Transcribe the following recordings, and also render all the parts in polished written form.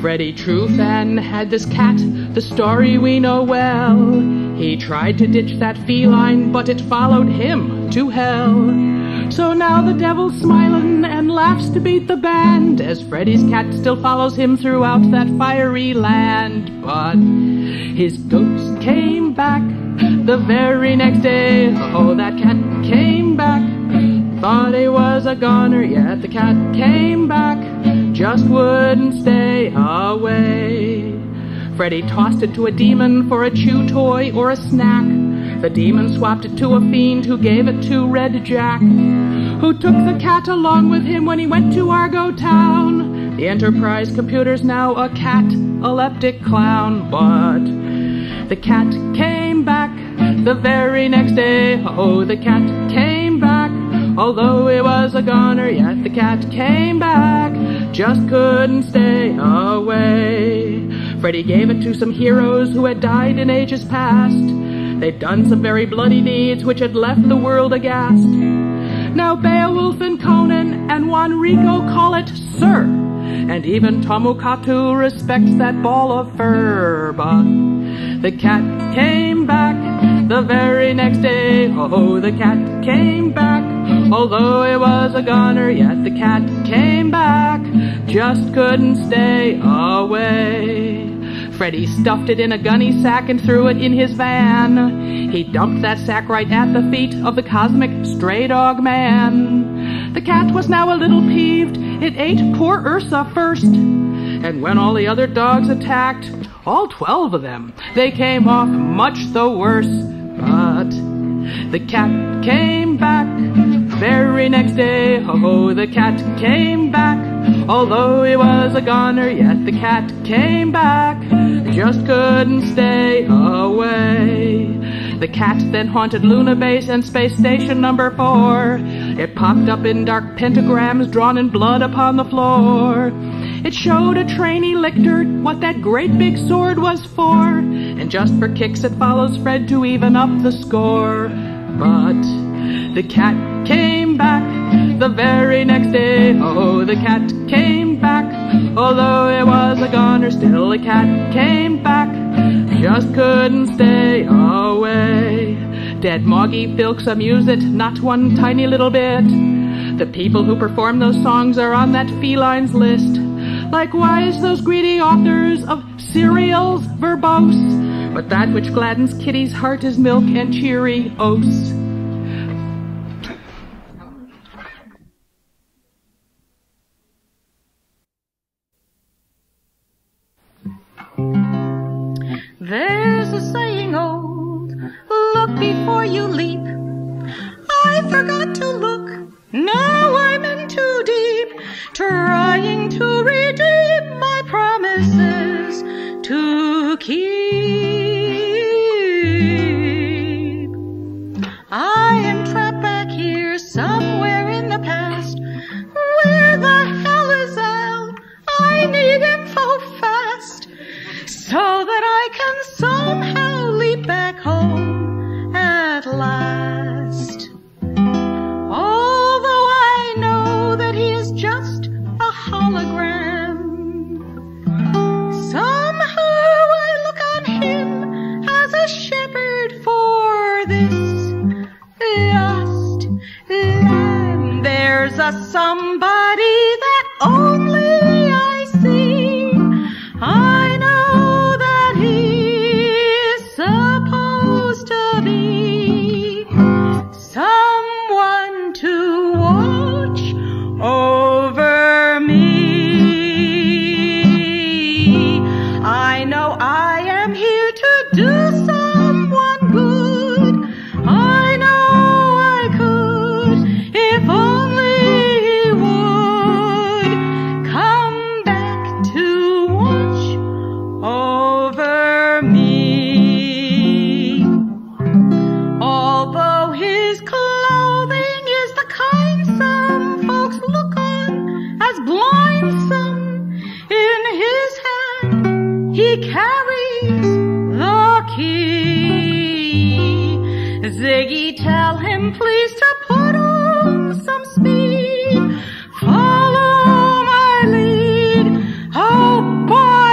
Freddy Trufan had this cat, the story we know well. He tried to ditch that feline, but it followed him to hell. So now the devil's smiling and laughs to beat the band, as Freddy's cat still follows him throughout that fiery land. But his ghost came back the very next day. Oh, that cat came back. Thought he was a goner, yet the cat came back. Just wouldn't stay away. Freddy tossed it to a demon for a chew toy or a snack. The demon swapped it to a fiend who gave it to Red Jack, who took the cat along with him when he went to Argo Town. The Enterprise computer's now a cat-eleptic clown. But the cat came back the very next day. Oh, the cat came back. Although he was a goner, yet the cat came back. Just couldn't stay away. Freddy gave it to some heroes who had died in ages past. They'd done some very bloody deeds which had left the world aghast. Now Beowulf and Conan and Juan Rico call it Sir, and even Tomukatu respects that ball of fur. But the cat came back the very next day. Oh, the cat came back. Although he was a goner, yet the cat came back. Just couldn't stay away. Freddy stuffed it in a gunny sack and threw it in his van. He dumped that sack right at the feet of the cosmic stray dog man. The cat was now a little peeved. It ate poor Ursa first. And when all the other dogs attacked, all 12 of them, they came off much the worse. But the cat came back very next day. Oh, the cat came back. Although he was a goner, yet the cat came back. Just couldn't stay away. The cat then haunted Luna Base and Space Station number 4. It popped up in dark pentagrams drawn in blood upon the floor. It showed a trainee lictor what that great big sword was for, and just for kicks it follows Fred to even up the score. But the cat came back the very next day. Oh, the cat came back. Although it was a goner, still the cat came back. Just couldn't stay away. Dead Moggy Filks amuse it not one tiny little bit. The people who perform those songs are on that feline's list. Likewise those greedy authors of cereals verbose. But that which gladdens Kitty's heart is milk and cheery oats. There's a saying old, look before you leap. I forgot to look, now I'm in too deep, trying to redeem my promises to keep. I am trapped back here somewhere in the past. Where the hell is Al? I need info fast, so that I can somehow leap back home at last. Although I know that he is just a hologram, somehow I look on him as a shepherd for this lost lamb. There's a somebody that only I see. I know that he's supposed to be someone to watch over me. I know I am here to do someone good. I know I could if only he would come back to watch over me. Although his clothing is the kind some folks look on as blindsome, in his hand he carries the key. Ziggy, tell him please to put on some speed. Follow my lead. Oh boy,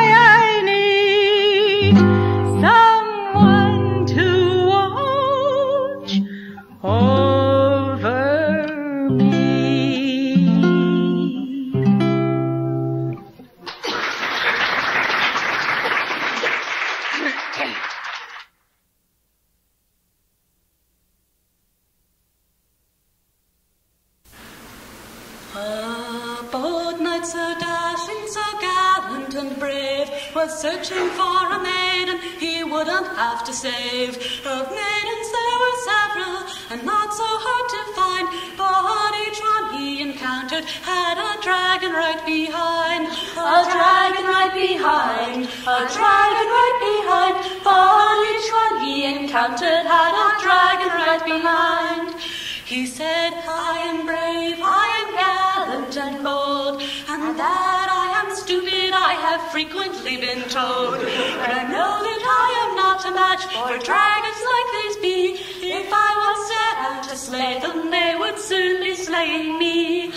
and brave, was searching for a maiden he wouldn't have to save. Of maidens there were several, and not so hard to find, but each one he encountered had a dragon right behind. A dragon right behind, a dragon right behind, but each one he encountered had a dragon right behind. He said, I am brave, I am gallant and bold, and that I am stupid I have frequently been told. And I know that I am not a match for dragons like these be. If I once set out to slay them, they would soon be slaying me.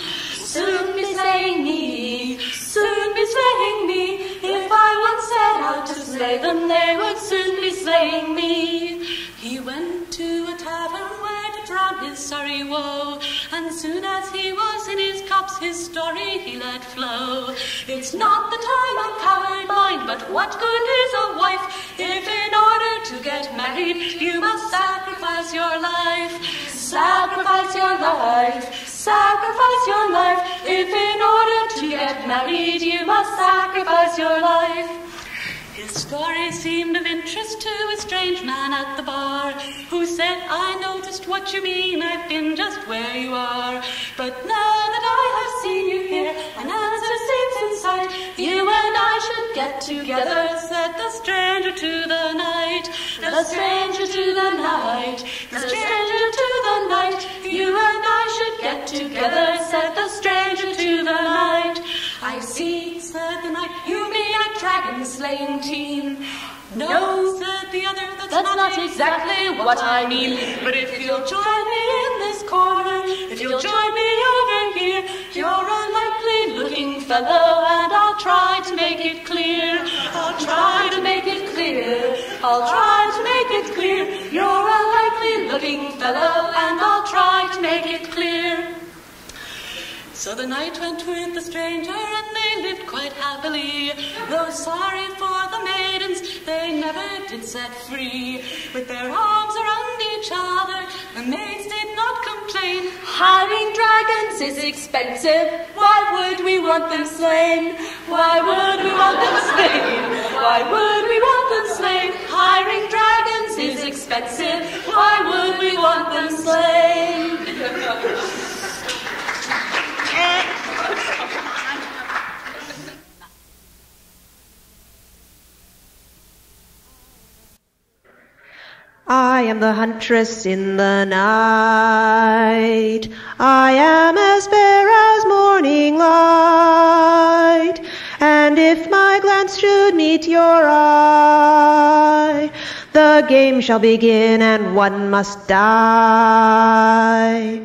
Soon be slaying me, soon be slaying me. If I once set out to slay them, they would soon be slaying me. He went to a tavern where to drown his sorry woe, and soon as he was in his cups, his story he let flow. It's not the time of coward mind, but what good is a wife if in order to get married you must sacrifice your life? Sacrifice your life, sacrifice your life. If in order to get married you must sacrifice your life. His story seemed of interest to a strange man at the bar, who said, I noticed what you mean, I've been just where you are. But now that I have seen you here, and as it seems in sight, you and I should get together, said the stranger to the knight. The stranger to the knight, the stranger to the knight, you and I should get together, said the stranger to the knight. I see, said the knight, you mean a dragon-slaying team. No, said the other, that's not exactly what I mean. But if you'll join me in this corner, if you'll join me over here, you're a likely-looking fellow, and I'll try to make it clear. I'll try to make it clear. I'll try to make it clear. You're a likely-looking fellow, and I'll try to make it clear. So the knight went with the stranger, and they lived quite happily. Though sorry for the maidens, they never did set free. With their arms around each other, the maids did not complain. Hiring dragons is expensive, why would we want them slain? Why would we want them slain? Why would we want them slain? Hiring dragons is expensive, why would we want them slain? I am the huntress in the night. I am as fair as morning light. And if my glance should meet your eye, the game shall begin and one must die.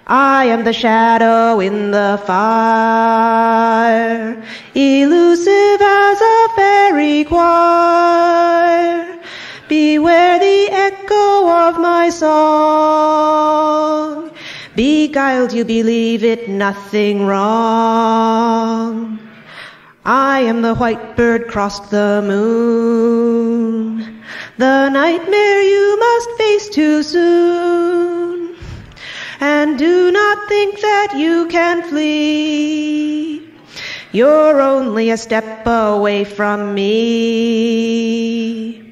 I am the shadow in the fire, elusive as a fairy choir. Beware the echo of my song. Beguiled you believe it, nothing wrong. I am the white bird crossed the moon, the nightmare you must face too soon. And do not think that you can flee. You're only a step away from me.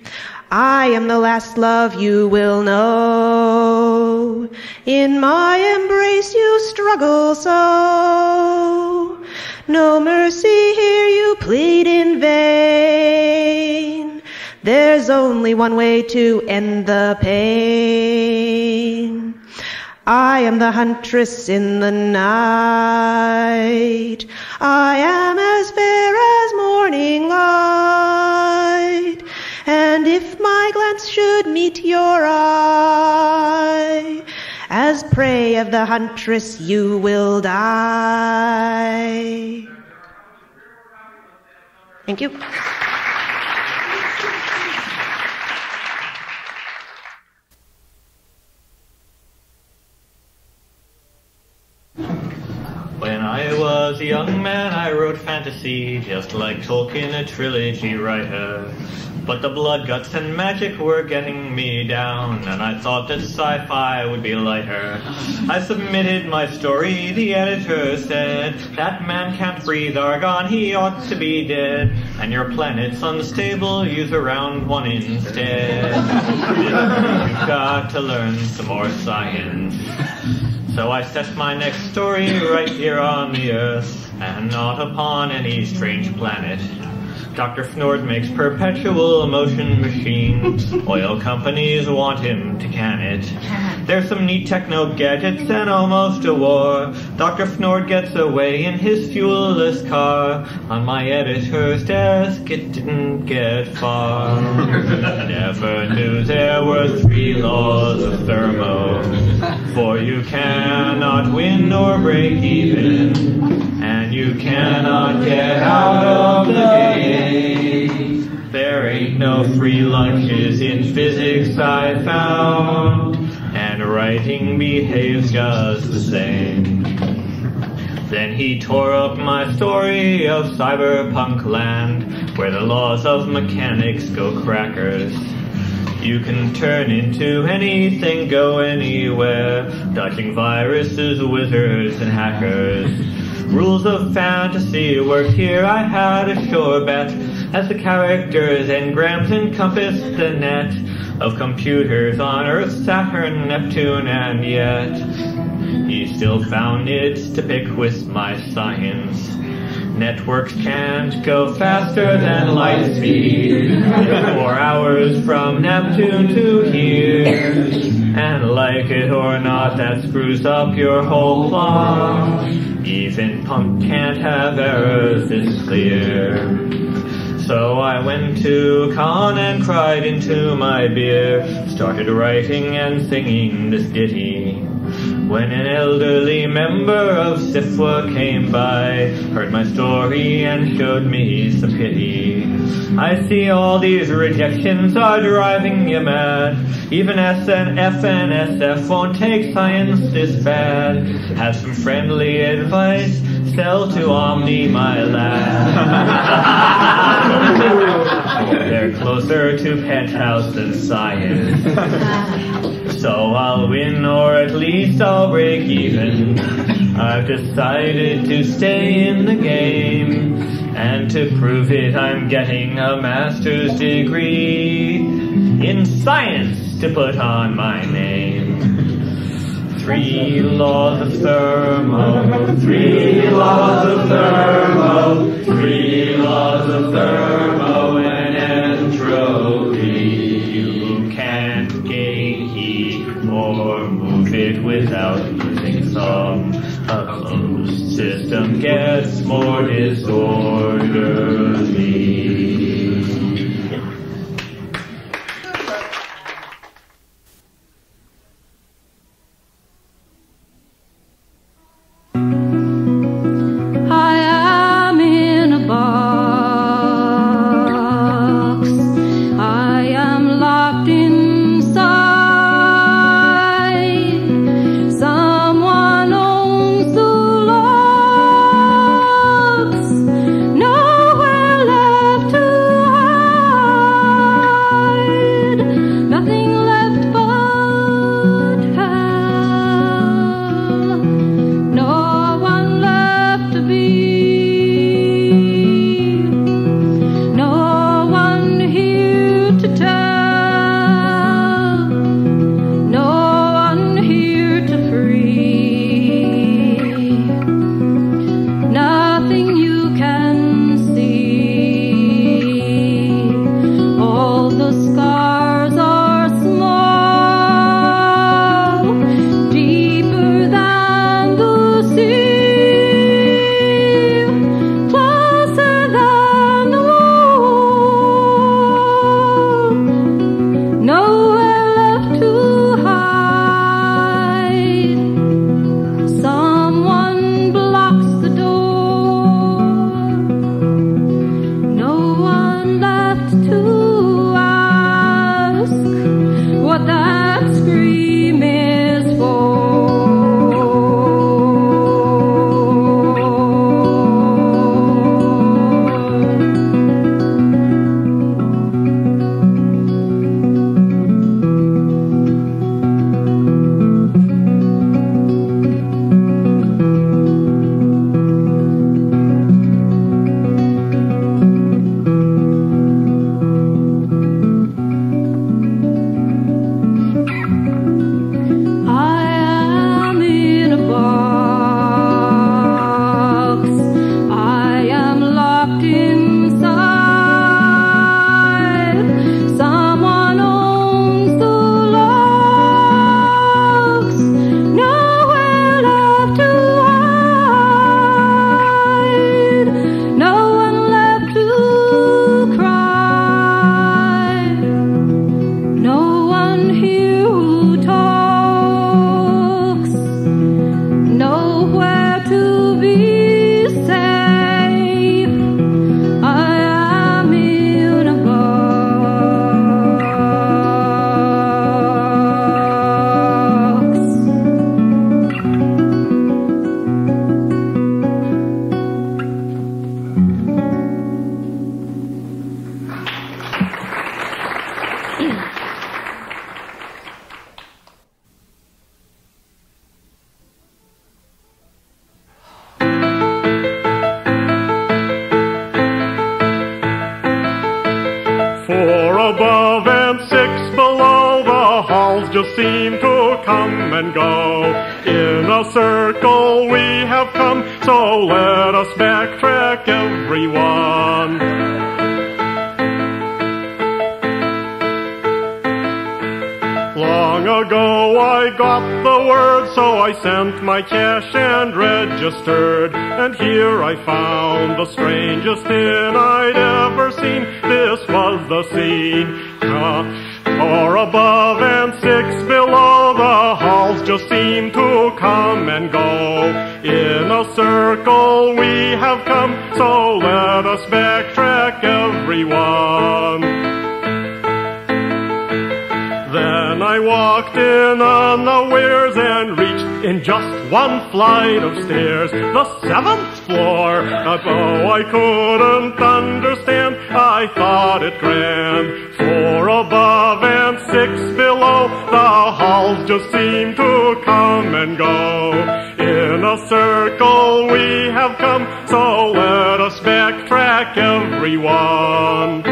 I am the last love you will know. In my embrace you struggle so. No mercy here you plead in vain. There's only one way to end the pain. I am the huntress in the night. I am as fair as morning light. And if my glance should meet your eye, as prey of the huntress you will die. Thank you. When I was a young man I wrote fantasy, just like Tolkien, a trilogy writer. But the blood, guts, and magic were getting me down, and I thought that sci-fi would be lighter. I submitted my story, the editor said, that man can't breathe argon, he ought to be dead. And your planet's unstable, use around one instead. You've got to learn some more science. So I set my next story right here on the Earth, and not upon any strange planet. Dr. Fnord makes perpetual motion machines. Oil companies want him to can it. There's some neat techno gadgets and almost a war. Dr. Fnord gets away in his fuelless car. On my editor's desk it didn't get far. Never knew there were 3 laws of thermo. For you cannot win or break even, and you cannot get out of the game. There ain't no free lunches in physics I found, and writing behaves just the same. Then he tore up my story of cyberpunk land, where the laws of mechanics go crackers. You can turn into anything, go anywhere, dodging viruses, wizards, and hackers. Rules of fantasy worked here, I had a sure bet, as the characters' engrams encompassed the net of computers on Earth, Saturn, Neptune, and yet he still found it to pick with my science. Networks can't go faster than light speed, 4 hours from Neptune to here. And like it or not, that screws up your whole plot. Even punk can't have errors this clear. So I went to con and cried into my beer, started writing and singing this ditty. When an elderly member of SIFWA came by, heard my story and showed me some pity. I see all these rejections are driving you mad. Even SNF and SF won't take science this bad. Have some friendly advice, sell to Omni, my lad. They're closer to Penthouse than science. So I'll win, or at least I'll break even. I've decided to stay in the game, and to prove it I'm getting a master's degree in science to put on my name. 3 laws of thermo, 3 laws of thermo, 3 laws of thermo and entropy. You can't gain heat or move it without using some. A closed system gets more disorderly. Someone owns the locks. above and 6 below, the halls just seem to come and go. In a circle we have come, so let us backtrack, everyone. Long ago I got the word, so I sent my cash and registered. And here I found the strangest inn I'd ever seen. This was the scene. 4 above and 6 below, the halls just seem to come and go. In a circle we have come, so let us backtrack, everyone. Then I walked in unawares and reached in just one flight of stairs, the 7th floor. Though I couldn't understand, I thought it grand. 4 above and 6 below, the halls just seem to come and go. In a circle we have come, so let us backtrack, everyone.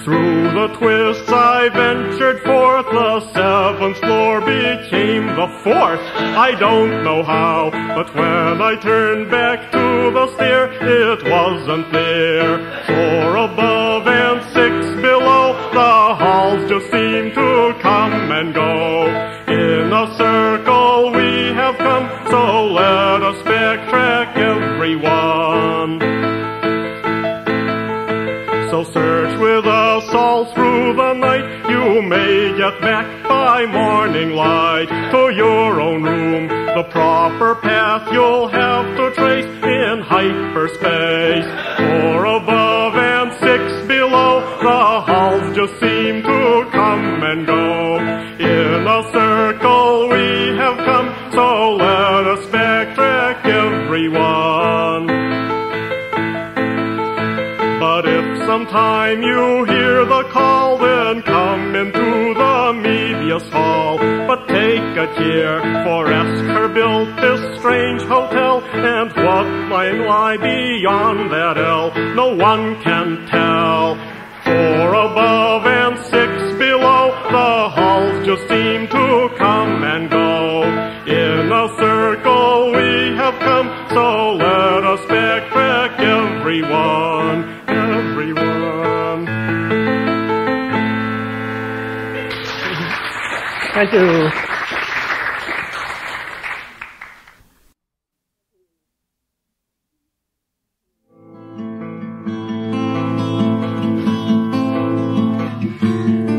Through the twists I ventured forth, the 7th floor became the 4th. I don't know how, but when I turned back to the stair, it wasn't there. 4 above and 6 below, the halls just seem to come and go. In a circle we have come, so let us backtrack, everyone. So search with us all through the night. You may get back by morning light to your own room. The proper path you'll have to trace in hyperspace. 4 above and 6 below, the halls just seem to come and go. In a circle we have come, so let us backtrack, everyone. But if sometime you hear the call, then come into the medius hall. But take a care, for Esker built this strange hotel, and what might lie beyond that L, no one can tell. 4 above and 6 below, the halls just seem to come and go. In a circle we have come, so let us backtrack, everyone, everyone. Thank you.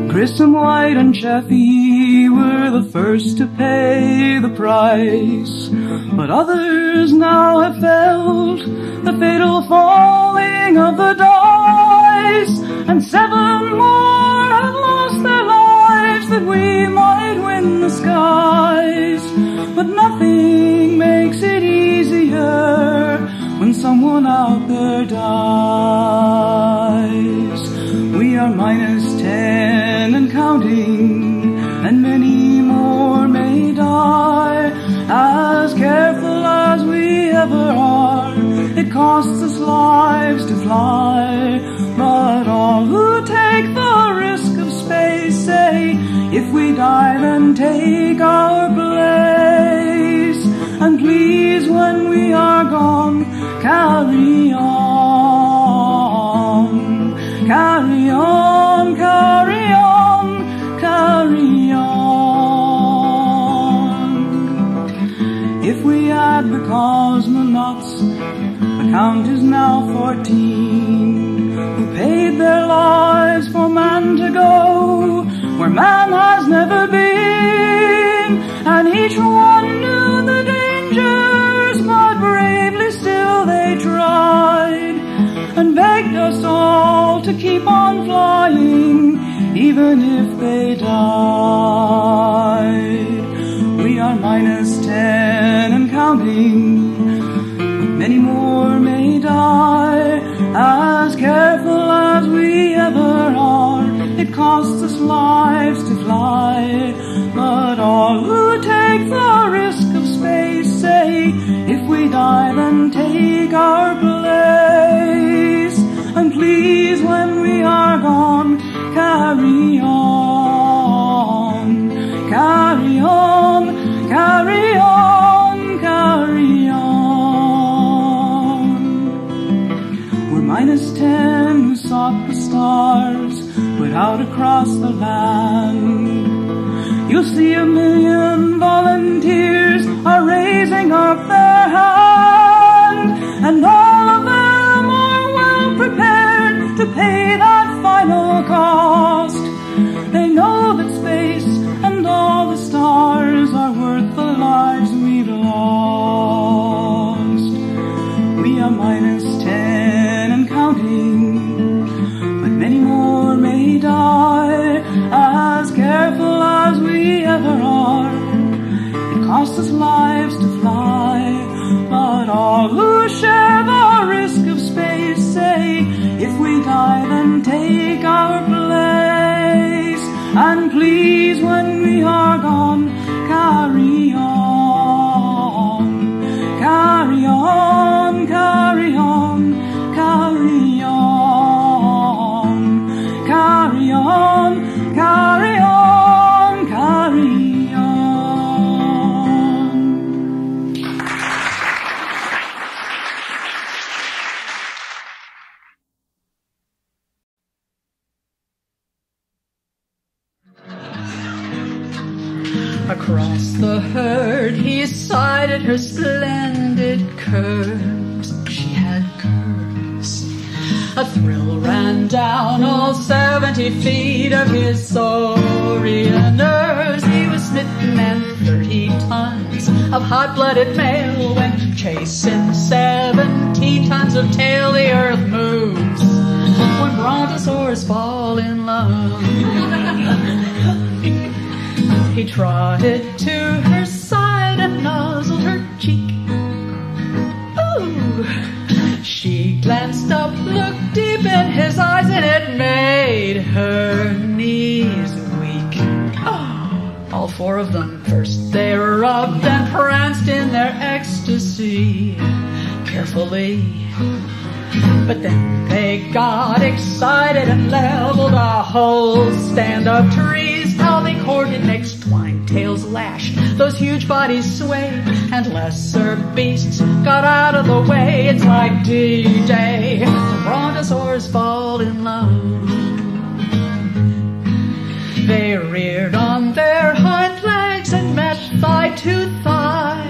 Grissom, White, and Chaffee were the first to pay the price, but others now have felt the fatal falling of the dice, and 7 more have lost their lives that we might win the skies. But nothing makes it easier when someone out there dies. We are -10 and counting, and many more may die. As careful as we ever are, it costs us lives to fly. But all who take the risk of space say, if we die then take our place. And please, when we are gone, carry on, carry on, carry on, carry on. If we add the cosmonauts, the count is now 14, who paid their lives for man to go where man has never been, and each one knew the dangers, but bravely still they tried, and begged us all to keep on flying, even if they died. We are -10 and counting, but many more may die. As careful as we ever are, it costs us lives to fly. But all who take the risk of space say, if we die then take our place. And please, when -10 who sought the stars, put out across the land. You'll see 1,000,000 volunteers are raising up their hand, and all of them are well prepared to pay that final cost. They know that space and all the stars are worth the lives we've lost. We are -10 and counting, but many more may die. As careful as we ever are, it costs us lives to fly. But all who share the risk of space say, if we die, then take our place. And please, when we are gone, carry on, carry on, carry on, carry on, carry on, carry on, carry on. Across the herd he sighted her splendid curves. She had curves. A thrill ran down all 70 feet of his saurian nerves. He was smitten, and 30 tons of hot-blooded male went chasing 17 tons of tail. The earth moves when Brontosaurs fall in love. He trotted to her side and nuzzled her cheek. Ooh! She glanced up, looked deep in his eyes, and it made her knees weak. Oh, all 4 of them. First they rubbed and pranced in their ecstasy, carefully. But then they got excited and leveled a whole stand of trees. How they courted, necks twined, tails lashed, those huge bodies swayed, and lesser beasts got out of the way. It's like D-Day, the Brontosaurs fall in love. They reared on their hind legs and met thigh to thigh,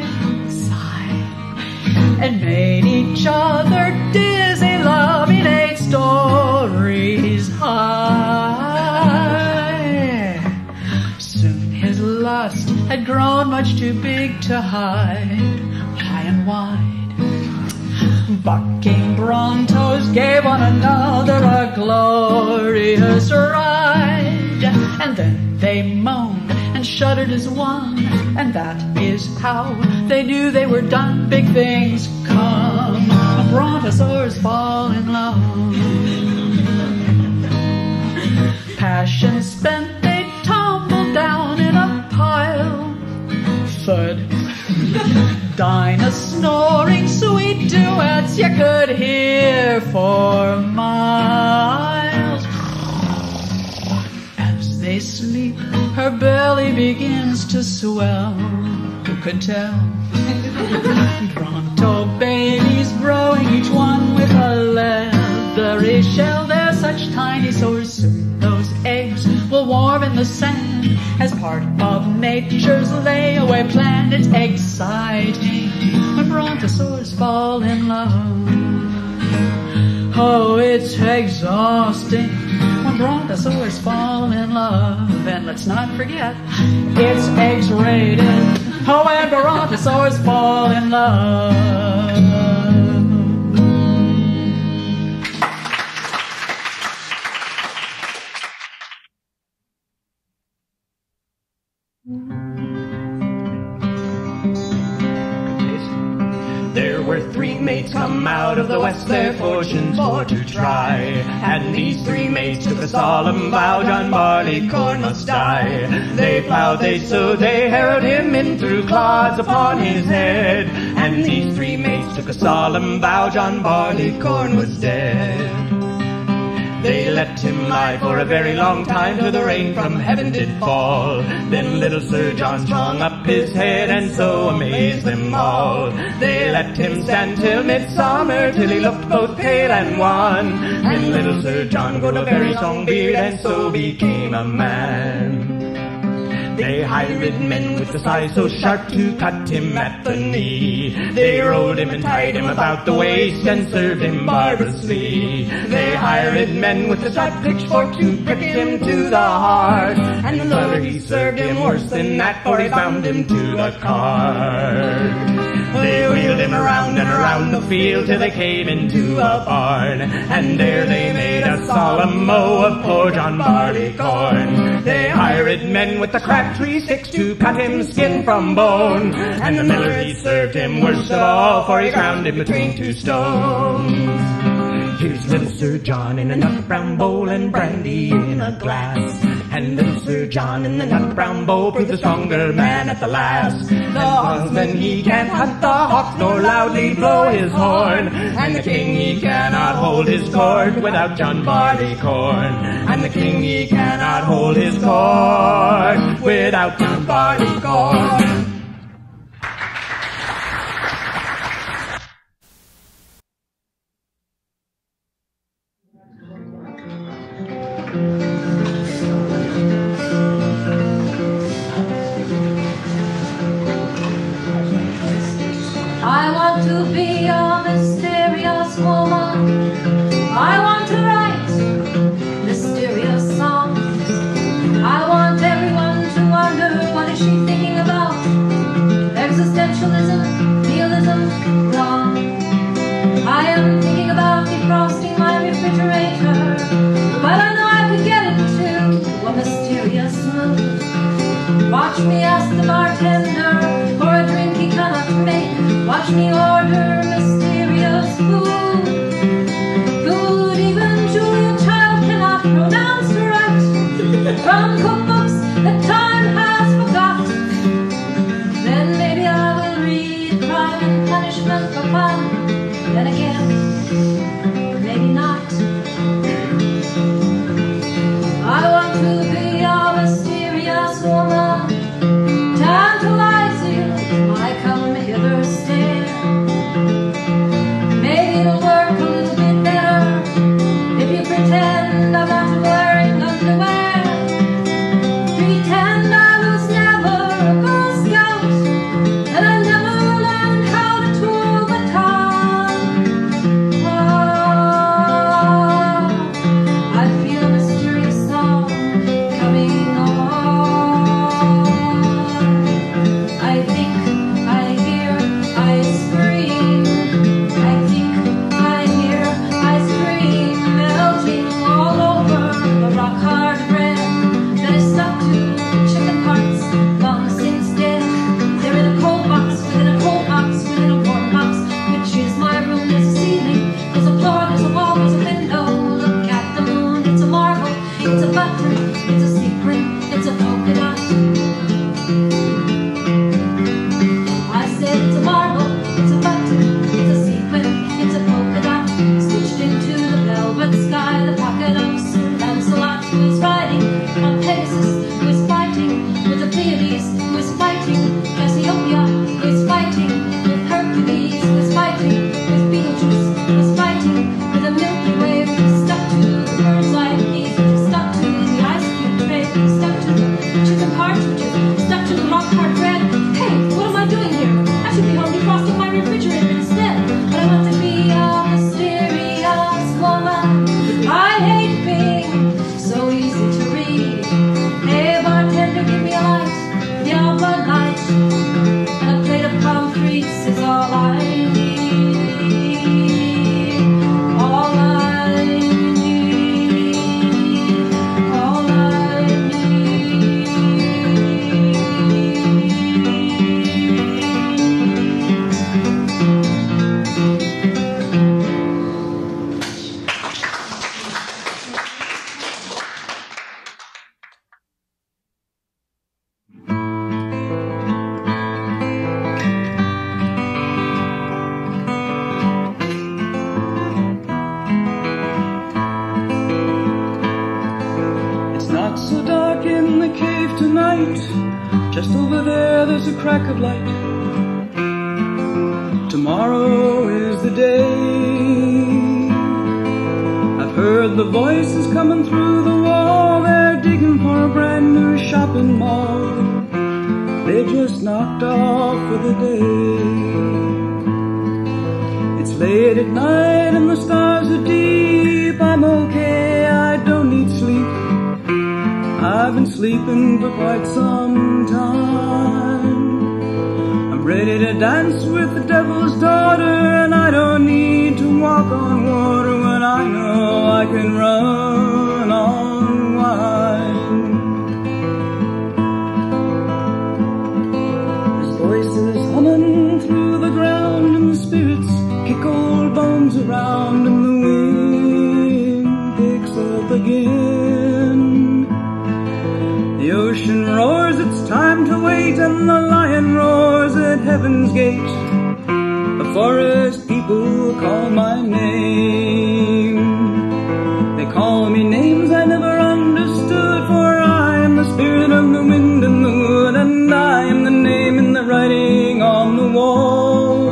and made each other dizzy, loving 8 stories high. Soon his lust had grown much too big to hide, high and wide. Bucking Brontos gave one another a glorious ride, and then they moaned and shuddered as one, and that is how they knew they were done. Big things come, Brontosaurs fall in love. Passion spent, they tumbled down in a pile. Thud. Dinah snoring sweet duets you could hear for miles. As they sleep, her belly begins to swell. Who could tell? Bronto babies growing, each one with a leathery shell. They're such tiny sores, soon those eggs will warm in the sand as part of nature's layaway plan. It's exciting when Brontosaurs fall in love. Oh, it's exhausting when Brontosaurs fall in love. And let's not forget, it's X-rated. Oh, when Brontosaurs fall in love. There were 3 mates come out of the west, their fortunes for to try. And these 3 mates took a solemn vow, John Barleycorn must die. They plowed, they sowed, they harrowed him in, threw clods upon his head. And these 3 mates took a solemn vow, John Barleycorn was dead. They let him lie for a very long time till the rain from heaven did fall. Then little Sir John swung up his head and so amazed them all. They let him stand till midsummer till he looked both pale and wan. And little Sir John grew a very strong beard and so became a man. They hired men with the scythe so sharp to cut him at the knee. They rolled him and tied him about the waist and served him barbarously. They hired men with the sharp pitchfork to prick him to the heart. And the mother he served him worse than that, for he bound him to the cart. They wheeled him around and around the field till they came into a barn. And there they made a solemn mow of poor John Barleycorn. They hired men with the crabtree sticks to cut him skin from bone. And the miller he served him worst of all, for he ground him between two stones. Here's little Sir John in a nut brown bowl and brandy in a glass. And little Sir John in the nut brown bowl proved the stronger man at the last. The huntsman he can't hunt the hawk nor loudly blow his horn. And the king he cannot hold his court without John Barleycorn. And the king he cannot hold his court without John Barleycorn. I want to be a mysterious woman. I want to write mysterious songs. I want everyone to wonder, what is she thinking about? Existentialism, nihilism, wrong. I am thinking about defrosting my refrigerator, but I know I could get into a mysterious mood. Watch me ask the bartender for a drink he cannot make. Watch me order mysterious food. Food even Julia Child cannot pronounce right. From cookbooks that time has forgot. Then maybe I will read Crime and Punishment for fun. Then again, maybe not. I want to be a mysterious woman. Tantalize you, I come hither stare. Maybe it'll work a little bit better if you pretend I'm not wearing underwear. Pretend I was never a Girl Scout, and I never learned how to twirl the tongue. Oh, the cave tonight. Just over there, there's a crack of light. Tomorrow is the day. I've heard the voices coming through the wall. They're digging for a brand new shopping mall. They just knocked off for the day. It's late at night and the stars are deep. I'm okay, I don't need sleep. I've been sleeping for quite some time. I'm ready to dance with the devil's daughter, and I don't need to walk on water when I know I can run on wine. There's voices humming through the ground, and the spirits kick old bones around, and the wind picks up again. The ocean roars, it's time to wait, and the lion roars at heaven's gate. The forest people call my name. They call me names I never understood, for I am the spirit of the wind and the wood, and I am the name in the writing on the wall.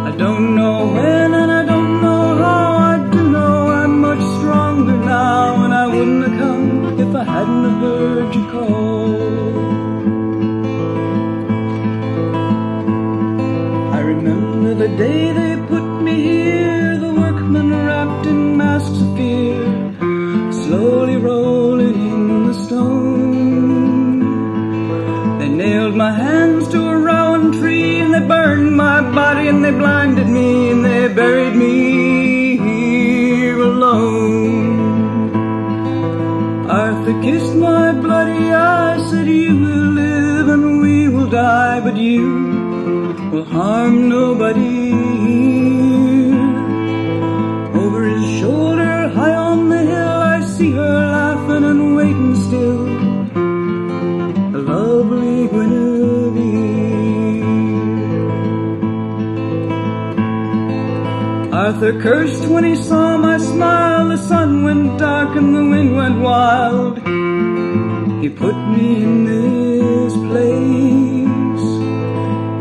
I don't know when and I don't know how. I do know I'm much stronger now, and I wouldn't have come if I hadn't have heard you call. I remember the day they put me here, the workmen wrapped in masks of fear, slowly rolling in the stone. They nailed my hands to a rowan tree, and they burned my body, and they blinded me, and they buried me here alone. Arthur kissed my bloody eyes, said you will live and we will die, but you will harm nobody here. Over his shoulder, high on the hill, I see her laughing and waiting still, the lovely Guinevere. Arthur cursed when he saw my smile. The sun went dark and the wind went wild. He put me in this place.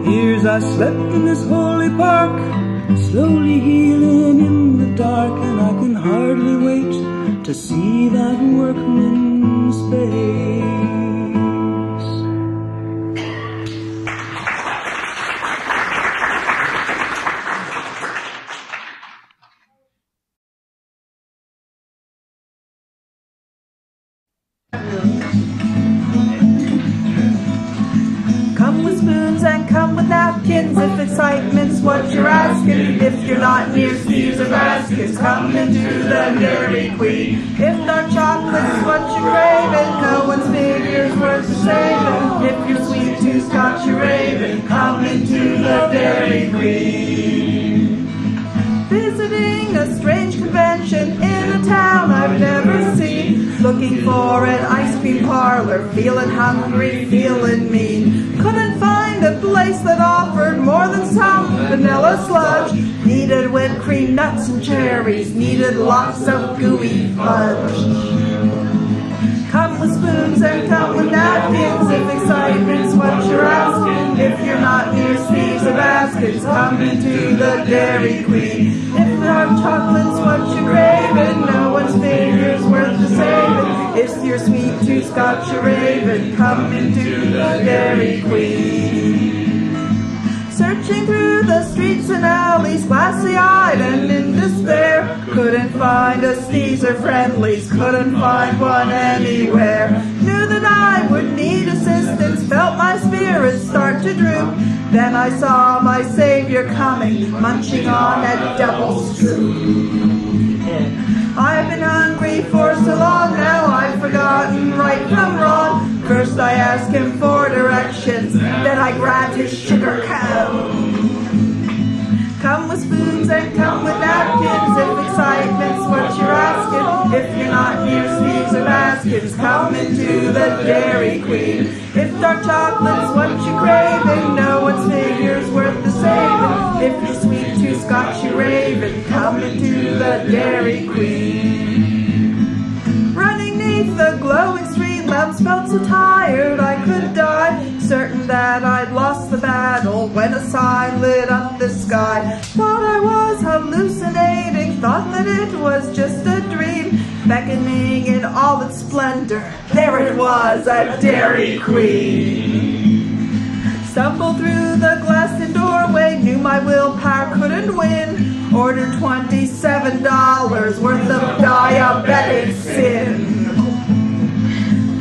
Years I slept in this holy park, slowly healing in the dark, and I can hardly wait to see that workman's face. Come with spoons and come with napkins, if excitement's what you're asking. If you're not near Steve's or baskets, come into the Dairy Queen. If dark chocolate's what you're craving, no one's figure's worth the saving. If you're sweet tooth Scotch you're raving, come into the Dairy Queen. Visiting a strange convention in a town I've never seen, looking for an ice cream parlor, feeling hungry, feeling mean. Couldn't find a place that offered more than some vanilla sludge. Needed whipped cream, nuts and cherries, needed lots of gooey fudge. Come with spoons and come with napkins, if excitement's what you're asking. If you're not near Steve's or Baskin's, come into the Dairy Queen. If dark chocolate's what you're craving, no one's figure's worth the saving. If you're sweet tooth Scotch you're raving, come into the Dairy Queen. Searching through the streets and alleys, glassy-eyed and in despair, couldn't find a Steve's or Friendly's, couldn't find one anywhere. Knew that I would need assistance, felt my spirits start to droop. Then I saw my Savior coming, munching on that devil's troop. I've been hungry for so long now, I've forgotten right from wrong. First I asked him for directions, then I grabbed his sugar cone. Come with spoons and come with napkins, if excitement's what you're asking. If you're not near Steve's or Baskin's, come into the Dairy Queen. If dark chocolate's what you're craving, no one's figure's worth the saving. If you're sweet tooth Scotch you're raving, come into the Dairy Queen. Running neath the glowing street felt so tired I could die, certain that I'd lost the battle when a sign lit up the sky. Thought I was hallucinating, thought that it was just a dream, beckoning in all its splendor. There it was, a Dairy Queen. Stumbled through the glassed-in doorway, knew my willpower couldn't win, ordered $27 worth of diabetic sin.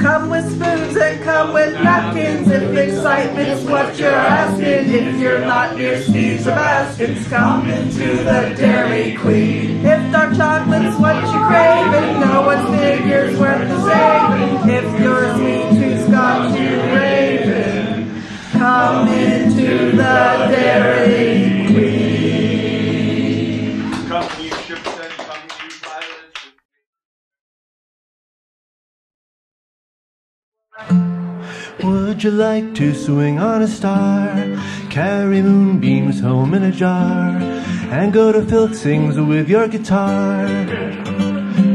Come with spoons and come with napkins, if excitement's what you're asking. If you're not near Steve Sebastian's, come into the Dairy Queen. If dark chocolate's what you're craving, no one's figure's worth the saving. If your sweet tooth's got you raving, come into the Dairy Queen. Come you ships and come you pilots. Would you like to swing on a star, carry moonbeams home in a jar, and go to Filk sings with your guitar?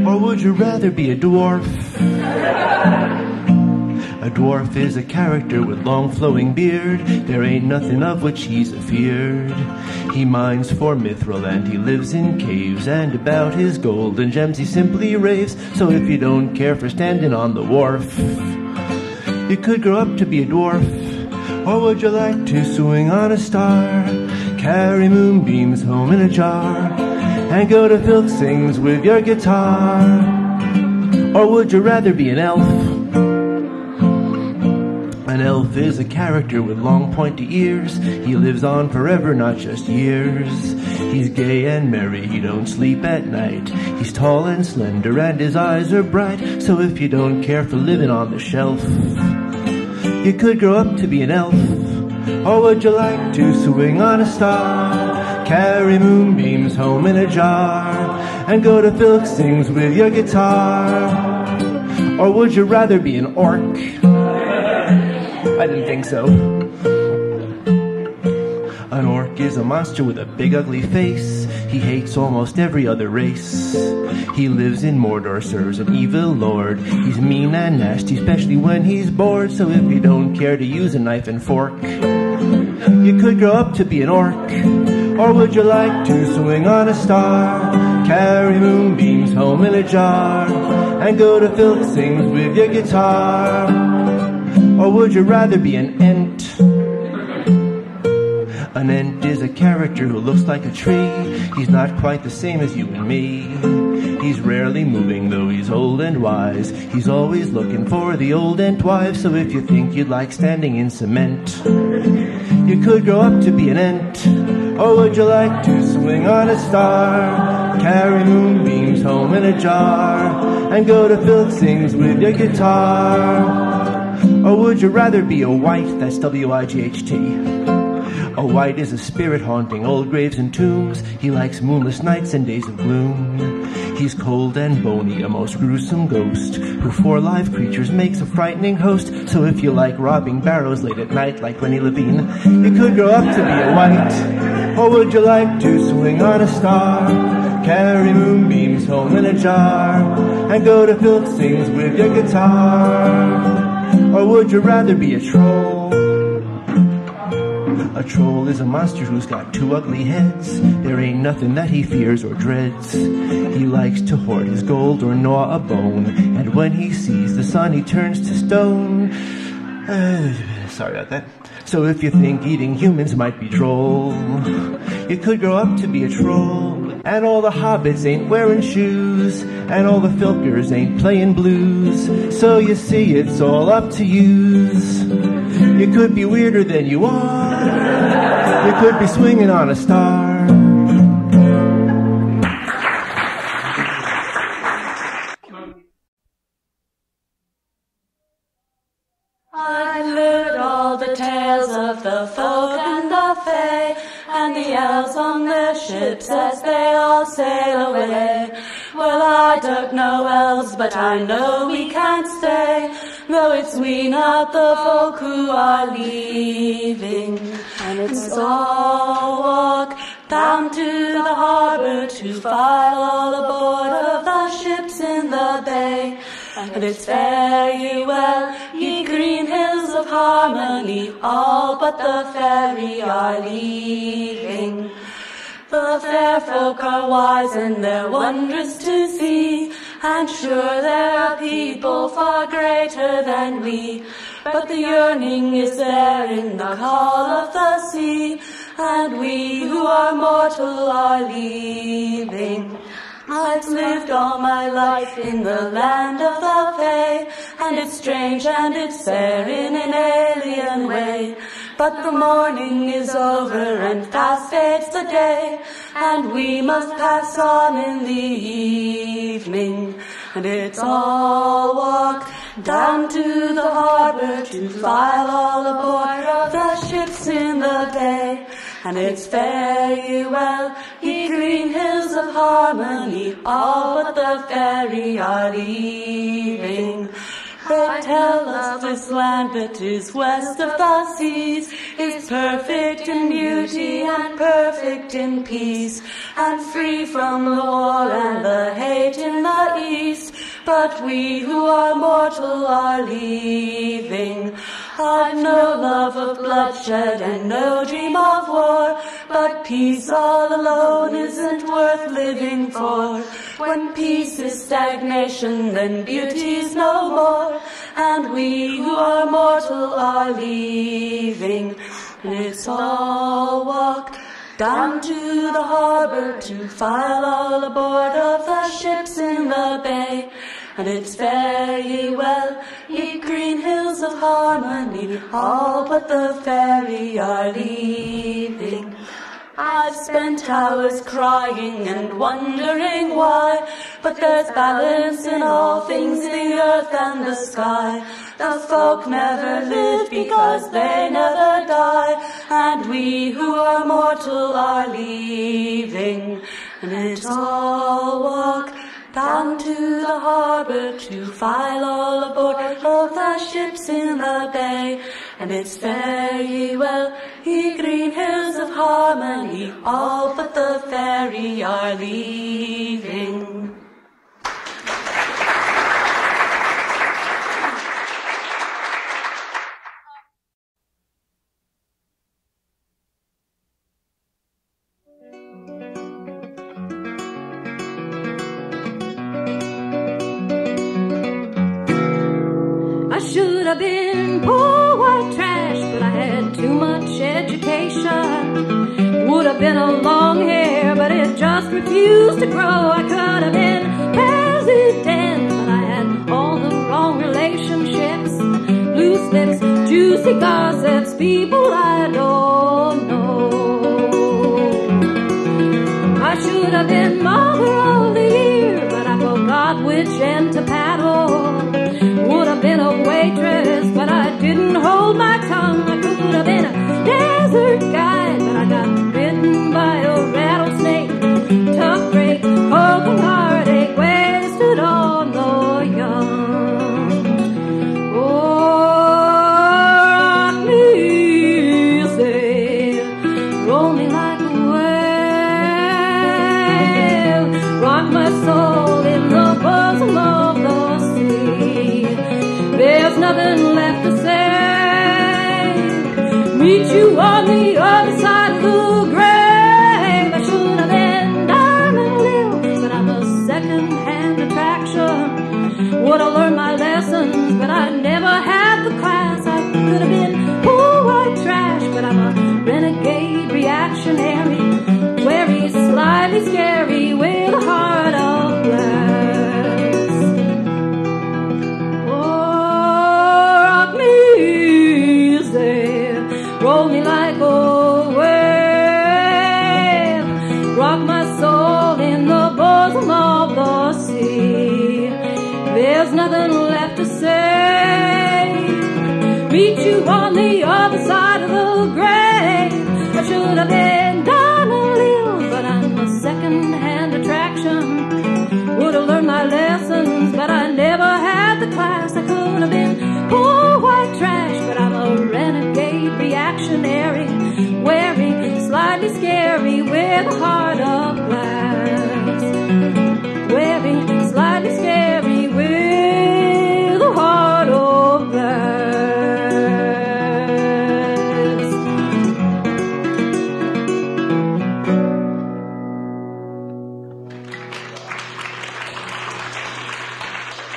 Or would you rather be a dwarf? A dwarf is a character with long flowing beard, there ain't nothing of which he's afeard. He mines for mithril and he lives in caves, and about his gold and gems he simply raves. So if you don't care for standing on the wharf, you could grow up to be a dwarf. Or would you like to swing on a star, carry moonbeams home in a jar, and go to Filk sings with your guitar? Or would you rather be an elf? An elf is a character with long pointy ears. He lives on forever, not just years. He's gay and merry, he don't sleep at night. He's tall and slender and his eyes are bright. So if you don't care for living on the shelf, you could grow up to be an elf. Or would you like to swing on a star, carry moonbeams home in a jar, and go to Filk sings with your guitar? Or would you rather be an orc? I didn't think so. An orc is a monster with a big ugly face. He hates almost every other race. He lives in Mordor, serves an evil lord. He's mean and nasty, especially when he's bored. So if you don't care to use a knife and fork, you could grow up to be an orc. Or would you like to swing on a star, carry moonbeams home in a jar, and go to Filk sings with your guitar? Or would you rather be an ent? An ent is a character who looks like a tree. He's not quite the same as you and me. He's rarely moving, though he's old and wise. He's always looking for the old ent wife. So if you think you'd like standing in cement, you could grow up to be an ent. Or would you like to swing on a star, carry moonbeams home in a jar, and go to Filk sings with your guitar? Or would you rather be a wight? That's W-I-G-H-T. A wight is a spirit haunting old graves and tombs. He likes moonless nights and days of gloom. He's cold and bony, a most gruesome ghost, who for live creatures makes a frightening host. So if you like robbing barrows late at night like Rennie Lavin, you could grow up to be a wight. Or would you like to swing on a star, carry moonbeams home in a jar, and go to Filk sings with your guitar? Or would you rather be a troll? A troll is a monster who's got two ugly heads. There ain't nothing that he fears or dreads. He likes to hoard his gold or gnaw a bone, and when he sees the sun he turns to stone. Sorry about that. So if you think eating humans might be droll, you could grow up to be a troll. And all the hobbits ain't wearing shoes, and all the Filkers ain't playing blues. So you see, it's all up to yous. You could be weirder than you are. You could be swinging on a star. I've heard all the tales of the folk and the fae, and the elves on their ships as they all sail away. Well, I don't know elves, but I know we can't stay, though it's we, not the folk, who are leaving. And it's all walk down to the harbour to file all aboard of the ships in the bay. And and it's fare ye well, ye green hills of harmony, all but the fairy are leaving. The fair folk are wise and they're wondrous to see, and sure there are people far greater than we, but the yearning is there in the call of the sea, and we who are mortal are leaving. I've lived all my life in the land of the Fae, and it's strange and it's fair in an alien way, but the morning is over and fast fades the day, and we must pass on in the evening. And it's all walk down to the harbor to file all aboard of the ships in the bay. And it's fare ye well, ye green hills of harmony, all but the fairy are leaving. They tell us this land that is west of the seas is perfect in beauty and perfect in peace, and free from the war and the hate in the east, but we who are mortal are leaving. I've no love of bloodshed and no dream of war, but peace all alone isn't worth living for. When peace is stagnation, then beauty's no more, and we who are mortal are leaving. And it's all walk down to the harbor to file all aboard of the ships in the bay. And it's fare ye well, ye green hills of harmony, all but the fairy are leaving. I've spent hours crying and wondering why, but there's balance in all things, the earth and the sky. The folk never live because they never die, and we who are mortal are leaving. And it's all walk down to the harbor to file all aboard of the ships in the bay. And it's fare ye well, ye green hills of harmony, all but the fairy are leaving. Should have been poor white trash, but I had too much education. Would have been a long hair, but it just refused to grow. I could have been president, but I had all the wrong relationships. Loose lips, juicy gossips, people I don't know. I should have been mother of the year, but I forgot which end to paddle. Would have been a waitress, but I didn't hold my tongue. I could have been a desert guide, but I got bitten by a rattlesnake. Tough break, hope and heartache, wasted on the young. Oh, rock me, say, roll me like a whale, rock my soul in the bosom of the sea. There's nothing left to say. Meet you on the other side of the grave. I should have been Diamond Lil, but I'm a second-hand attraction. Would have learned my lessons, but I never had the class. I could have been poor white trash, but I'm a renegade reactionary, wary, slightly scary, with a heart of glass. Roll me like a wave, rock my soul in the bosom of the sea. There's nothing left to say. Meet you on the other side of the grave. I should have been Diamond Lil, but I'm a second-hand attraction. Would have learned my lessons, but I never had the class. I could have been poor white trash, but I'm a renegade reactionary, wary, slightly scary, with a heart of glass. Wary, slightly scary, with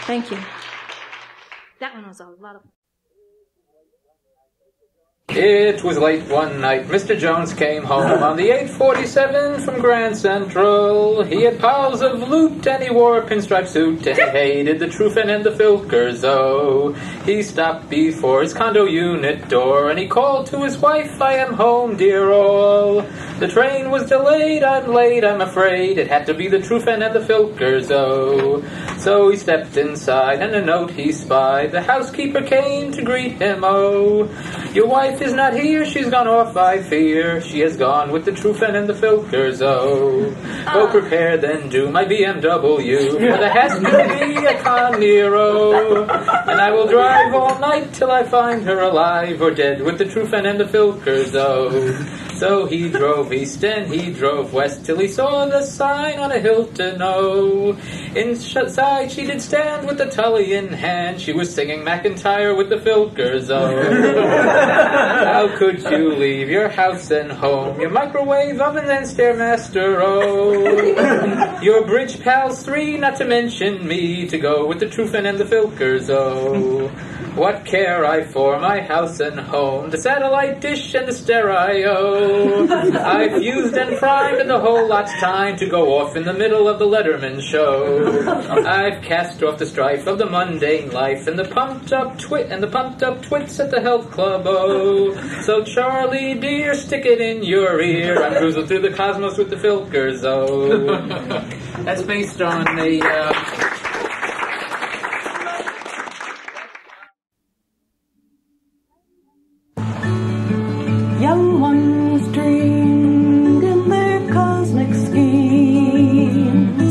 Thank you. That one was a lot of... It was late one night. Mr. Jones came home on the 847 from Grand Central. He had piles of loot and he wore a pinstripe suit and he hated the Trufen and the Filkers, oh. He stopped before his condo unit door and he called to his wife, "I am home, dear all. The train was delayed, I'm late, I'm afraid. It had to be the Trufen and the Filkers, oh." So he stepped inside and a note he spied. The housekeeper came to greet him, oh. "Your wife is not here, she's gone off, I fear. She has gone with the Trufen and the Filkers, oh. Go prepare then, do my BMW, for there has to be a con Nero. And I will drive all night till I find her alive or dead with the Trufen and the Filkers, oh." So he drove east and he drove west till he saw the sign on a Hilton, oh. Inside she did stand with the tully in hand. She was singing McIntyre with the Filkers, oh. How could you leave your house and home, your microwave oven and Stairmaster, oh. Your bridge pals 3, not to mention me, to go with the Trufen and the Filkers, oh. What care I for my house and home, the satellite dish and the stereo? I've used and primed and the whole lot's time to go off in the middle of the Letterman show. I've cast off the strife of the mundane life and the pumped up twits at the health club, oh. So Charlie dear, stick it in your ear. I'm cruising through the cosmos with the Filkers, oh. That's based on a... Young ones dreamed in their cosmic schemes.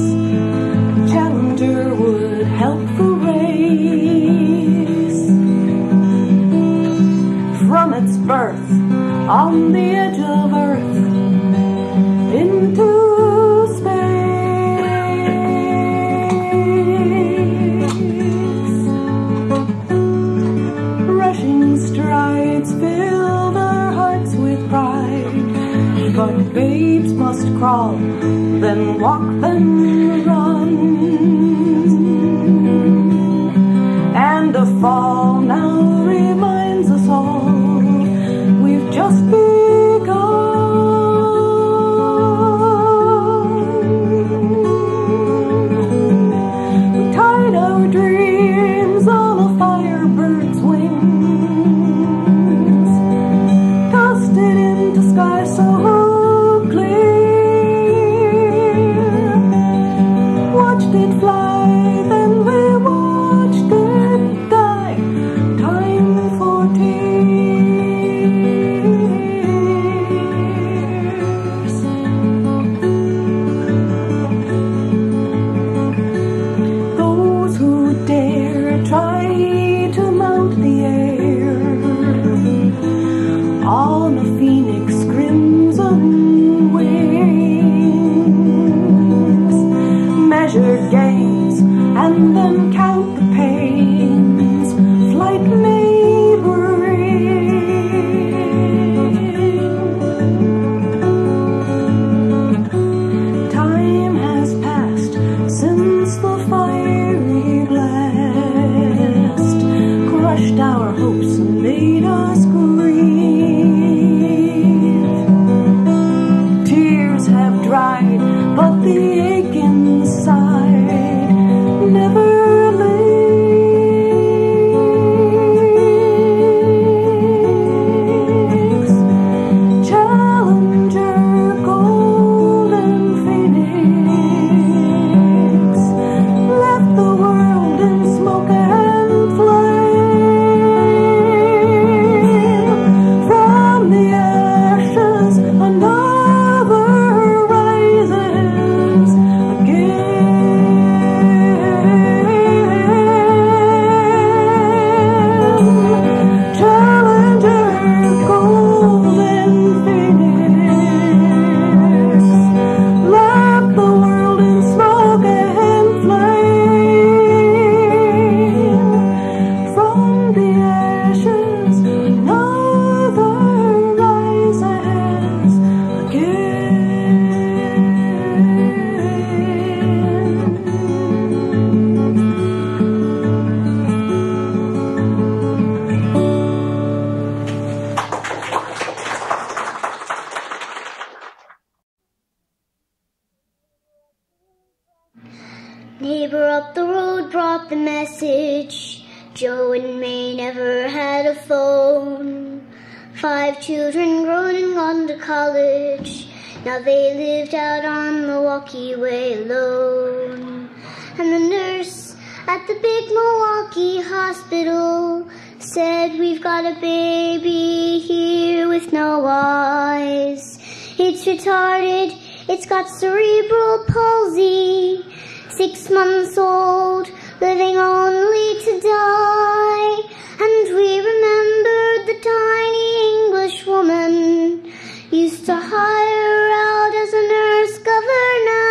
Challenger would help the race. From its birth on the edge of Earth into space. Rushing strides fill their hearts with pride, but babes must crawl, then walk, then run. And a fall now reminds us all we've just begun. We tied our dreams on a firebird's wings, tossed it into sky so clear, watched it fly, then we watched it die. Time for tears. Those who dare try to mount the air on a phoenix crimson wings, measure gains and then count the pains flight may bring. Time has passed since the fiery blast crushed our hopes and made us grieve. Tears have dried, but the ache inside Neighbor up the road brought the message. Joe and May never had a phone. 5 children grown and gone to college. Now they lived out on Milwaukee Way alone. And the nurse at the big Milwaukee hospital said, we've got a baby here with no eyes. It's retarded, it's got cerebral palsy. 6 months old, living only to die. And we remembered the tiny English woman used to hire out as a nurse governess.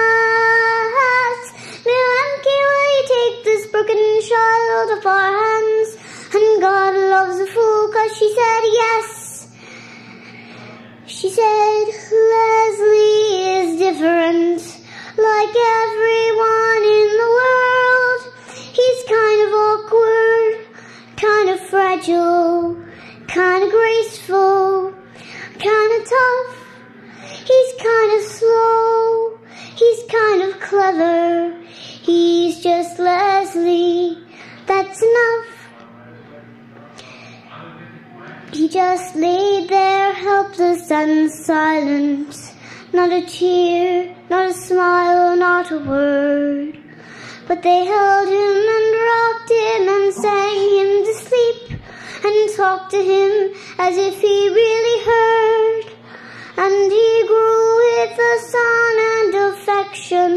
Milwaukee, will you take this broken child off our hands? And God loves a fool, 'cause she said yes. She said, Leslie is different, like everyone in the world. He's kind of awkward, kind of fragile, kind of graceful, kind of tough. He's kind of slow, he's kind of clever. He's just Leslie, that's enough. He just laid there helpless and silent. Not a tear, not a smile, not a word. But they held him and rocked him and sang him to sleep and talked to him as if he really heard. And he grew with the sun and affection,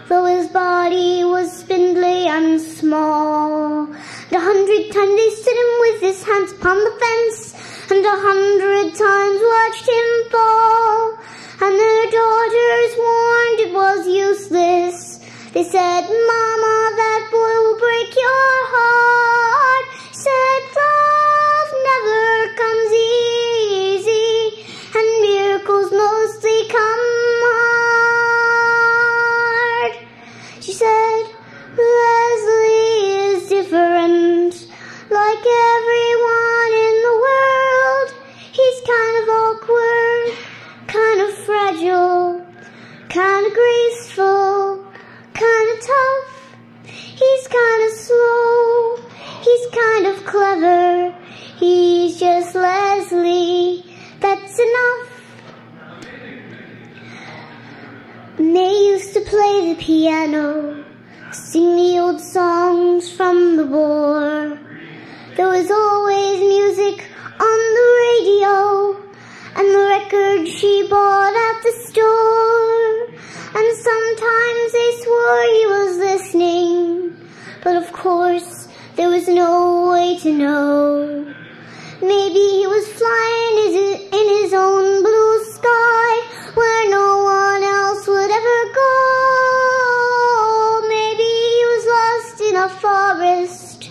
though his body was spindly and small. And 100 times they stood him with his hands upon the fence, and 100 times watched him fall. And their daughters warned it was useless. They said, Mama, that boy will break your heart. Said, love never comes easy, and miracles mostly come hard. She said, Leslie is different, like everyone in the world. He's kind of awkward, kind of fragile, kind of graceful, kind of tough. He's kind of slow, he's kind of clever. He's just Leslie, that's enough. May used to play the piano, sing the old songs from the war. There was always music on the radio, and the record she bought at the store. And sometimes they swore he was listening, but of course there was no way to know. Maybe he was flying in his own blue sky, where no one else would ever go. Maybe he was lost in a forest,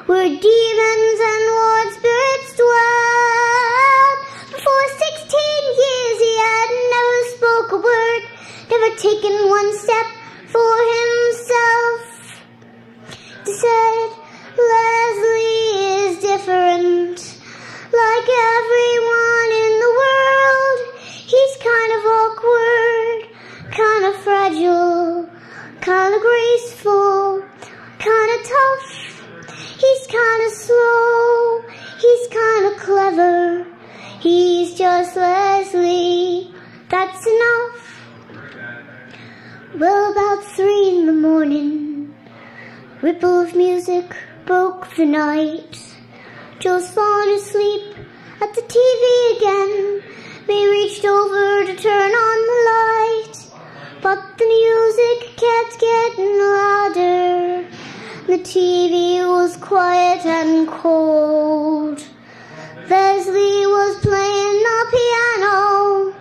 where demons and Lord spirits dwell. For 16 years he had never spoke a word, never taken one step for himself. They said, Leslie is different, like everyone in the world. He's kind of awkward, kind of fragile, kind of graceful, kind of tough. He's kind of slow, he's kind of clever. He's just Leslie, that's enough. Well, about 3 in the morning, ripple of music broke the night. Joe's fallen asleep at the TV again. May reached over to turn on the light, but the music kept getting louder. The TV was quiet and cold. Leslie was playing the piano,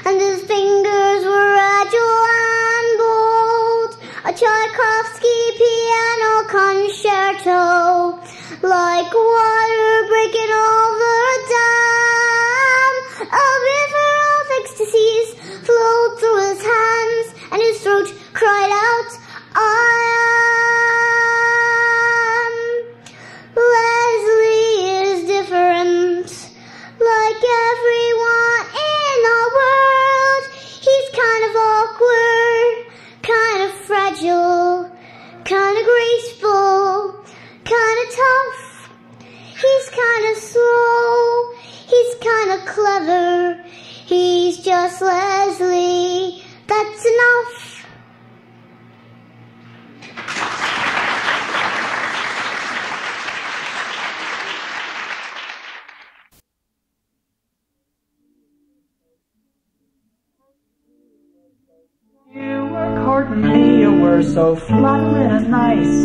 and his fingers were agile and bold. A Tchaikovsky piano concerto, like water breaking over a dam. A river of ecstasies flowed through his hands, and his throat cried out, I am. Leslie is different, like everyone in the world. He's kind of awkward, kind of fragile, graceful, kinda tough. He's kinda slow, he's kinda clever. He's just Leslie, that's enough. You were courting me, you were so flattering and nice.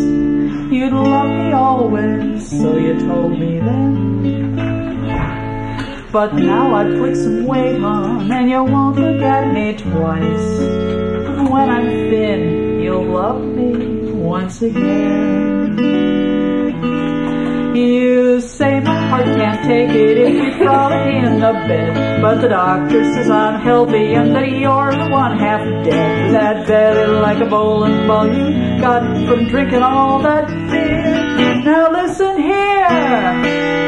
You'd love me always, so you told me then. But now I've put some weight on, and you won't look at me twice. When I'm thin, you'll love me once again. You say my heart can't take it if you throw it in the bed. But the doctor says I'm healthy and that you're the one half dead. That belly like a bowling ball you got from drinking all that beer. Now listen here,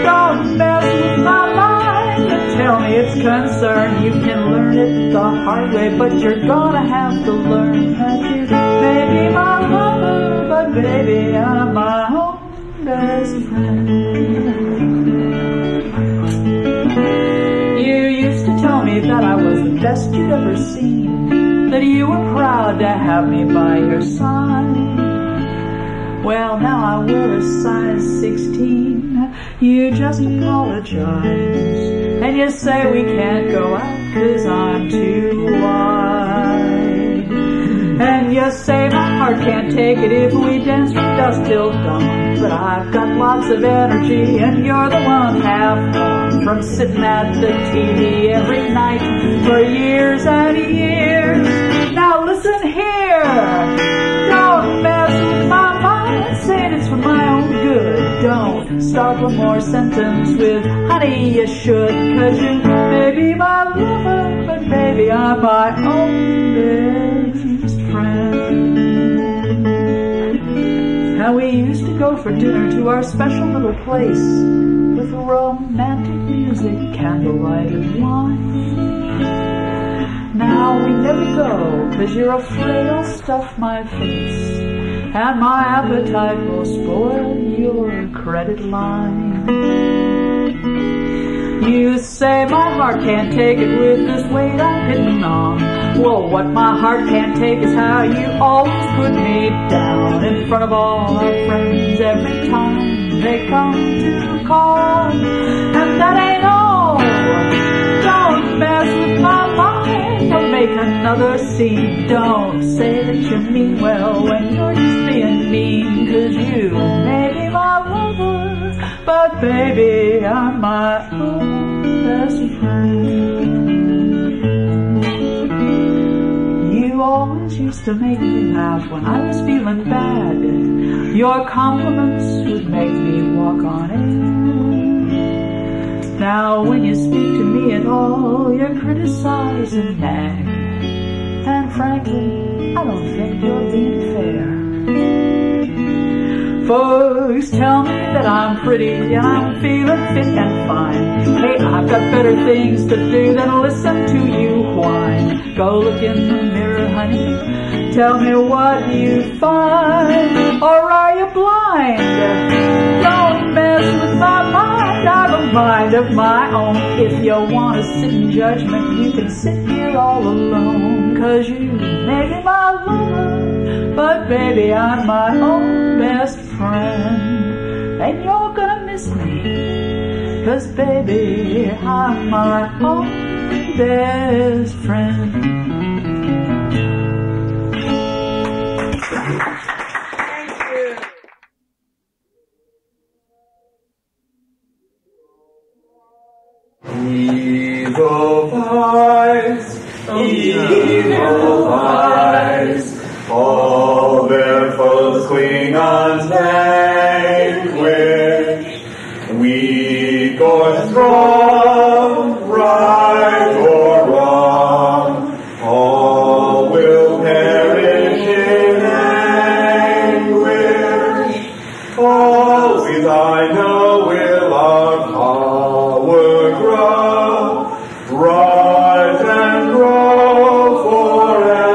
don't mess with my mind and tell me it's concerned. You can learn it the hard way, but you're gonna have to learn that you may be my lover, but baby I'm my own best friend. You used to tell me that I was the best you'd ever seen, that you were proud to have me by your side. Well, now I wear a size 16. You just apologize, and you say we can't go out 'cause I'm too wide. And you say my heart can't take it if we dance from dusk till dawn. But I've got lots of energy, and you're the one half gone from sitting at the TV every night for years and years. Now listen here, don't mess with my mind, saying it's for my own good. Don't start one more sentence with, honey, you should, 'cause you may be my lover, but baby, I'm my own best friend. Now we used to go for dinner to our special little place with romantic music, candlelight and wine. Now we never go 'cause you're afraid I'll stuff my face, and my appetite will spoil your credit line. You say my heart can't take it with this weight I'm hitting on. Well, what my heart can't take is how you always put me down in front of all our friends every time they come to call. And that ain't all. Don't mess with my mind or make another scene. Don't say that you mean well when you're just being mean, 'cause you may be my lover, but baby, I'm my own best friend. You always used to make me laugh when I was feeling bad. Your compliments would make me walk on air. Now when you speak to me at all, you criticize and nag. And frankly, I don't think you're being fair. Folks tell me that I'm pretty and I'm feeling fit and fine. Hey, I've got better things to do than listen to you whine. Go look in the mirror, honey, tell me what you find. Or are you blind? Don't mess with my mind, I've a mind of my own. If you want to sit in judgment, you can sit here all alone. 'Cause you may be my lover, but baby, I'm my own best friend. And you're gonna miss me, 'cause baby, I'm my own best friend. Thank you. Evil eyes, evil eyes, all their foes Klingons vanquish. Weak or strong, right or wrong, all will perish in anguish. Always I know will our power grow, rise and grow forever.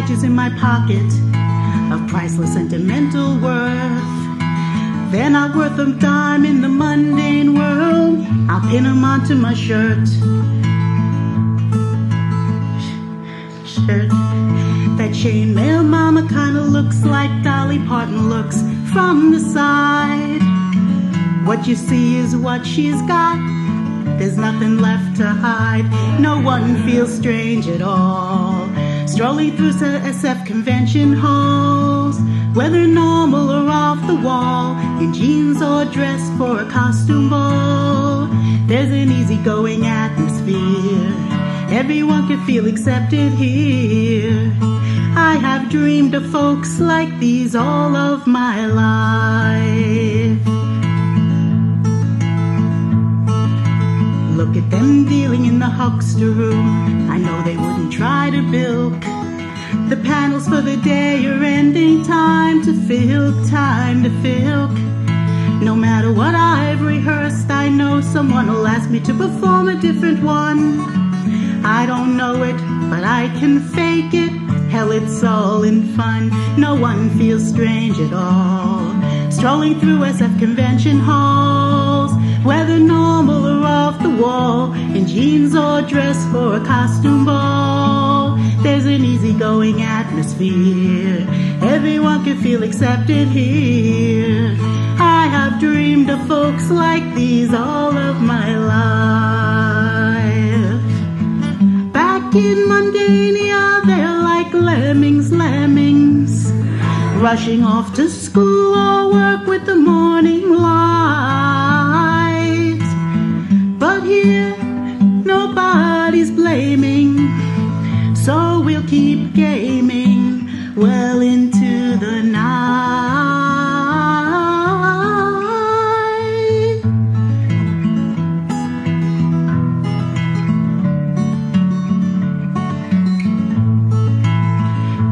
badges in my pocket of priceless sentimental worth. They're not worth a dime in the mundane world. I'll pin them onto my shirt. That chainmail mama kinda looks like Dolly Parton looks from the side. What you see is what she's got. There's nothing left to hide. No one feels strange at all. Strolling through SF convention halls, whether normal or off the wall, in jeans or dressed for a costume ball, there's an easygoing atmosphere. Everyone can feel accepted here. I have dreamed of folks like these all of my life. Look at them dealing in the huckster room. I know they wouldn't try to bilk. The panels for the day are ending. Time to Filk, time to Filk. No matter what I've rehearsed, I know someone will ask me to perform a different one. I don't know it, but I can fake it. Hell, it's all in fun. No one feels strange at all. Strolling through SF convention halls, whether normal or off the wall, in jeans or dressed for a costume ball, there's an easygoing atmosphere. Everyone can feel accepted here. I have dreamed of folks like these all of my life. Back in Mundania, they're like lemmings, lemmings, rushing off to school or work with the morning light. But here, nobody's blaming, so we'll keep gaming well into the night.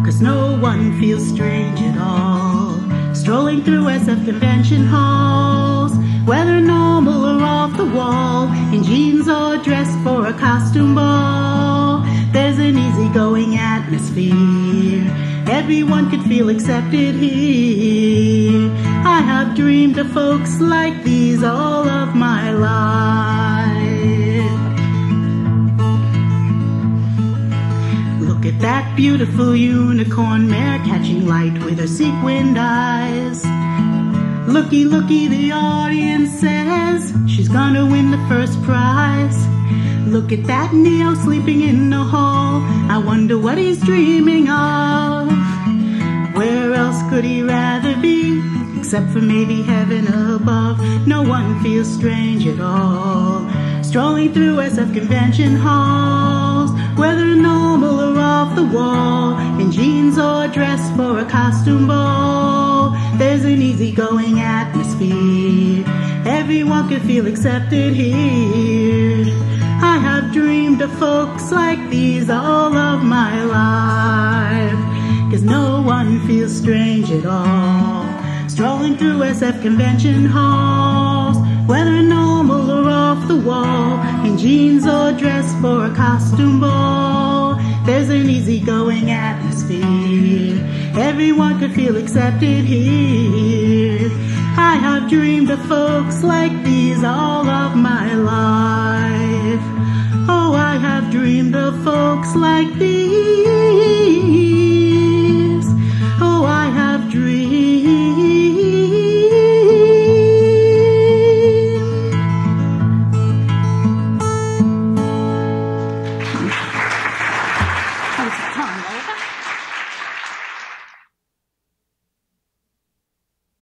'Cause no one feels strange at all. Strolling through SF convention halls, whether normal or off the wall, in jeans or dressed for a costume ball, there's an easygoing atmosphere. Everyone can feel accepted here. I have dreamed of folks like these all of my life. Look at that beautiful unicorn mare catching light with her sequined eyes. Looky, looky, the audience says she's gonna win the first prize. Look at that Neo sleeping in the hall. I wonder what he's dreaming of. Where else could he rather be, except for maybe heaven above? No one feels strange at all. Strolling through SF convention halls, whether normal or off the wall, in jeans or dressed for a costume ball, there's an easygoing atmosphere. Everyone can feel accepted here. I have dreamed of folks like these all of my life. 'Cause no one feels strange at all. Strolling through SF convention halls, whether normal or off the wall, in jeans or dressed for a costume ball, there's an easygoing atmosphere. Everyone could feel accepted here. I have dreamed of folks like these all of my life. Oh, I have dreamed of folks like these.